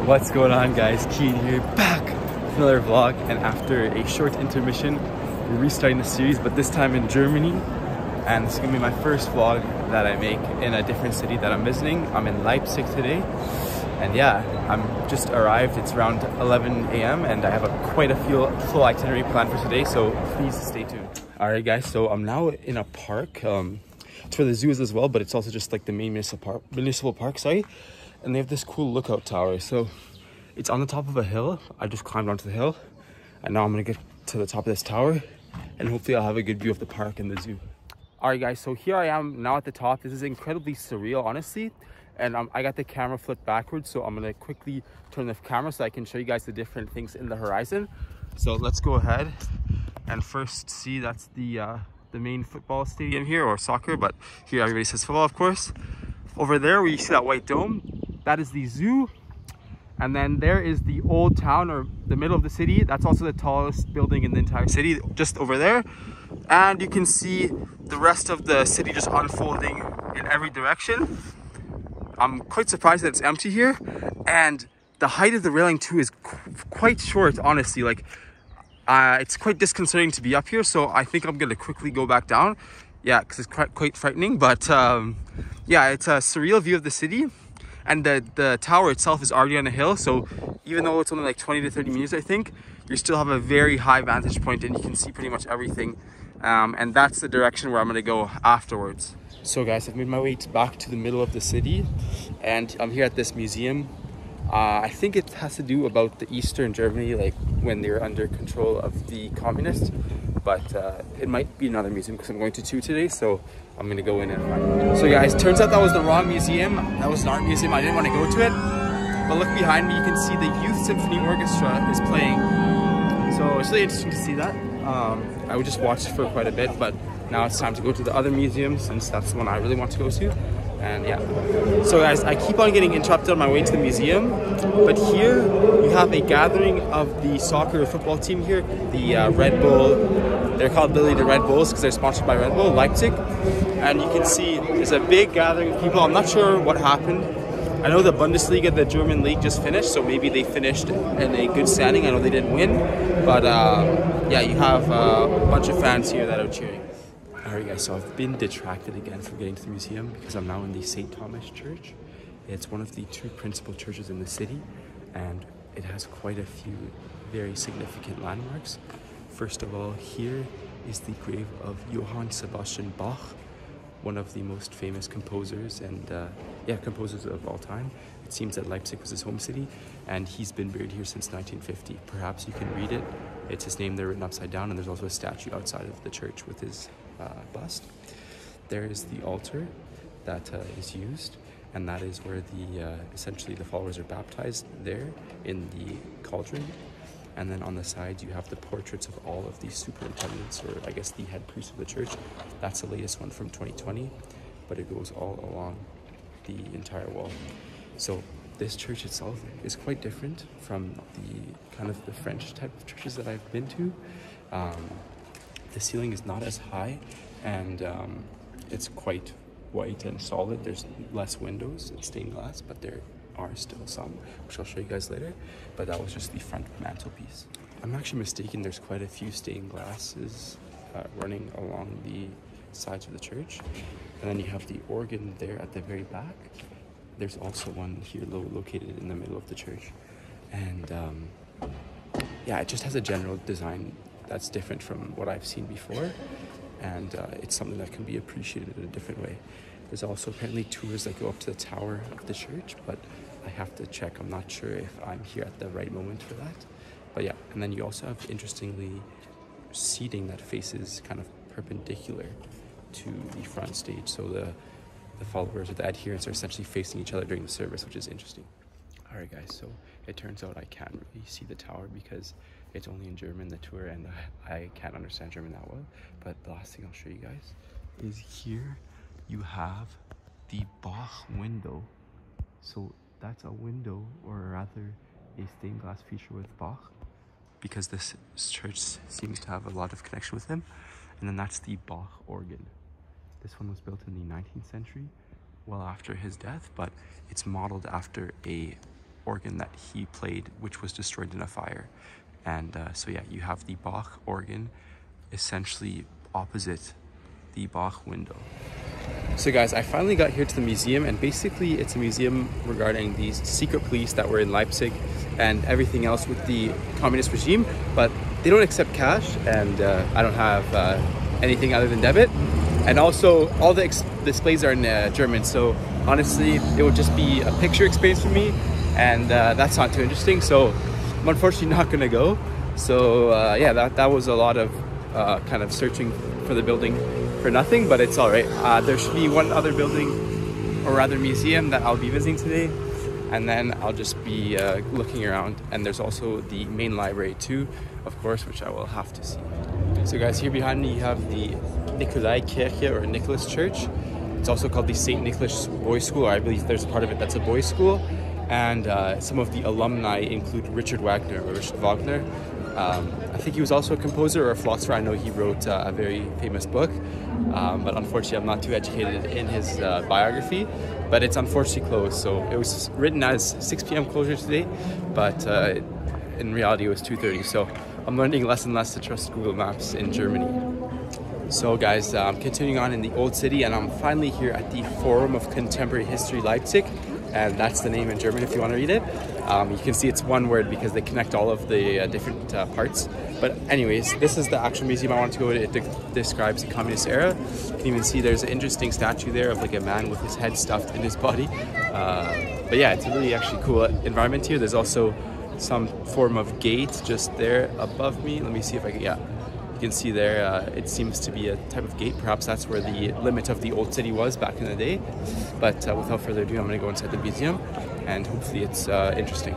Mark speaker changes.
Speaker 1: What's going on, guys? Keen here, back with another vlog, and after a short intermission we're restarting the series, but this time in Germany. And this is gonna be my first vlog that I make in a different city that I'm visiting. I'm in Leipzig today, and yeah, I'm just arrived. It's around 11 a.m. and I have quite a full itinerary planned for today, so please stay tuned. Alright guys, so I'm now in a park. It's where the zoo is as well, but it's also just like the main municipal park, sorry. And they have this cool lookout tower. So it's on the top of a hill. I just climbed onto the hill, and now I'm gonna get to the top of this tower, and hopefully I'll have a good view of the park and the zoo. All right guys, so here I am now at the top. This is incredibly surreal, honestly. And I got the camera flipped backwards, so I'm gonna quickly turn the camera so I can show you guys the different things in the horizon. So let's go ahead and first see, that's the main football stadium here, or soccer, but here everybody says football, of course. Over there where you see that white dome, that is the zoo. And then there is the old town, or the middle of the city. That's also the tallest building in the entire city, just over there. And you can see the rest of the city just unfolding in every direction. I'm quite surprised that it's empty here. And the height of the railing too is quite short, honestly. Like, it's quite disconcerting to be up here. So I think I'm gonna quickly go back down. Yeah, because it's quite frightening. But yeah, it's a surreal view of the city. And the tower itself is already on a hill, so even though it's only like 20 to 30 meters, I think, you still have a very high vantage point and you can see pretty much everything. And that's the direction where I'm gonna go afterwards. So guys, I've made my way back to the middle of the city, and I'm here at this museum. I think it has to do about the Eastern Germany, like when they were under control of the communists. But it might be another museum because I'm going to two today, so I'm gonna go in and find it. So guys, turns out that was the wrong museum. That was an art museum. I didn't want to go to it. But look behind me, you can see the Youth Symphony Orchestra is playing. So it's really interesting to see that. I would just watch for quite a bit, but now it's time to go to the other museum, since that's the one I really want to go to. And yeah, so guys, I keep on getting interrupted on my way to the museum, but here you have a gathering of the soccer football team here, the Red Bull. They're called literally the Red Bulls because they're sponsored by Red Bull, Leipzig. And you can see there's a big gathering of people. I'm not sure what happened. I know the Bundesliga, the German league, just finished, so maybe they finished in a good standing. I know they didn't win, but yeah, you have a bunch of fans here that are cheering. Alright guys, so I've been detracted again from getting to the museum because I'm now in the St. Thomas Church. It's one of the two principal churches in the city, and it has quite a few very significant landmarks. First of all, here is the grave of Johann Sebastian Bach, one of the most famous composers and composers of all time. It seems that Leipzig was his home city, and he's been buried here since 1950. Perhaps you can read it. It's his name there written upside down, and there's also a statue outside of the church with his bust. There is the altar that is used, and that is where essentially the followers are baptized there in the cauldron. And then on the sides you have the portraits of all of the superintendents, or I guess the head priest of the church. That's the latest one from 2020, but it goes all along the entire wall. So this church itself is quite different from the kind of the French type of churches that I've been to. The ceiling is not as high, and it's quite white and solid. There's less windows, it's stained glass, but there are still some, which I'll show you guys later. But that was just the front mantelpiece. I'm actually mistaken, there's quite a few stained glasses running along the sides of the church. And then you have the organ there at the very back. There's also one here located in the middle of the church. And yeah, it just has a general design that's different from what I've seen before, and it's something that can be appreciated in a different way. There's also apparently tours that go up to the tower of the church, but I have to check. I'm not sure if I'm here at the right moment for that. But yeah, and then you also have, interestingly, seating that faces kind of perpendicular to the front stage. So the followers or the adherents are essentially facing each other during the service, which is interesting. All right guys, so it turns out I can't really see the tower because it's only in German, the tour, and I can't understand German that well. But the last thing I'll show you guys is here you have the Bach window. So that's a window, or rather a stained glass feature with Bach, because this church seems to have a lot of connection with him. And then that's the Bach organ. This one was built in the 19th century, well after his death, but it's modeled after a organ that he played, which was destroyed in a fire. And so yeah, you have the Bach organ essentially opposite the Bach window. So guys, I finally got here to the museum, and basically it's a museum regarding these secret police that were in Leipzig and everything else with the communist regime, but they don't accept cash, and I don't have anything other than debit. And also all the displays are in German, so honestly it would just be a picture experience for me, and that's not too interesting, so I'm unfortunately not gonna go. So yeah, that was a lot of kind of searching for the building for nothing, but it's all right. There should be one other building, or rather museum, that I'll be visiting today, and then I'll just be looking around. And there's also the main library too, of course, which I will have to see. So guys, here behind me you have the Nikolai Kirche, or Nicholas Church. It's also called the St. Nicholas Boys School, or I believe there's a part of it that's a boys' school. And some of the alumni include Richard Wagner. I think he was also a composer or a philosopher. I know he wrote a very famous book, but unfortunately I'm not too educated in his biography. But it's unfortunately closed, so it was written as 6 p.m. closure today, but in reality it was 2:30. So I'm learning less and less to trust Google Maps in Germany. So guys, I'm continuing on in the Old City, and I'm finally here at the Forum of Contemporary History Leipzig. And that's the name in German if you want to read it. You can see it's one word because they connect all of the different parts. But anyways, this is the actual museum I want to go to. It describes the communist era. You can even see there's an interesting statue there of like a man with his head stuffed in his body. But yeah, it's a really actually cool environment here. There's also some form of gate just there above me. Let me see if I can, yeah. You can see there, it seems to be a type of gate. Perhaps that's where the limit of the old city was back in the day. But without further ado, I'm going to go inside the museum, and hopefully it's interesting.